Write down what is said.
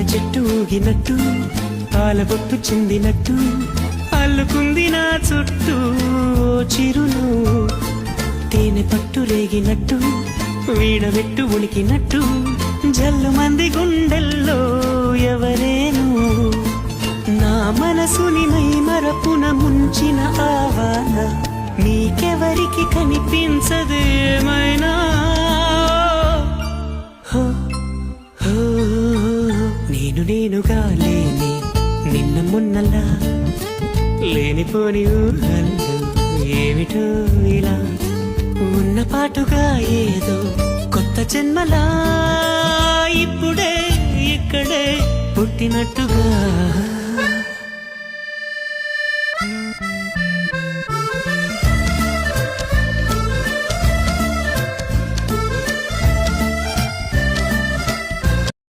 చెట్టు ఊగినట్టు పాలబొట్టు చెందినట్టు అల్లుకుంది నా చుట్టూ చిరును తేనె పట్టు రేగినట్టు వీడబెట్టు ఉనికినట్టు జల్లు మంది గుండెల్లో ఎవరేను నా మనసుని మై మరపున ముంచిన ఆవాన నీకెవరికి కనిపించదేమైనా నేనుగా లేని నిన్న మొన్నలా లేనిపోని ఊహల్లో ఏమిటో ఇలా ఉన్న పాటుగా ఏదో కొత్త జన్మలా ఇప్పుడే ఇక్కడే పుట్టినట్టుగా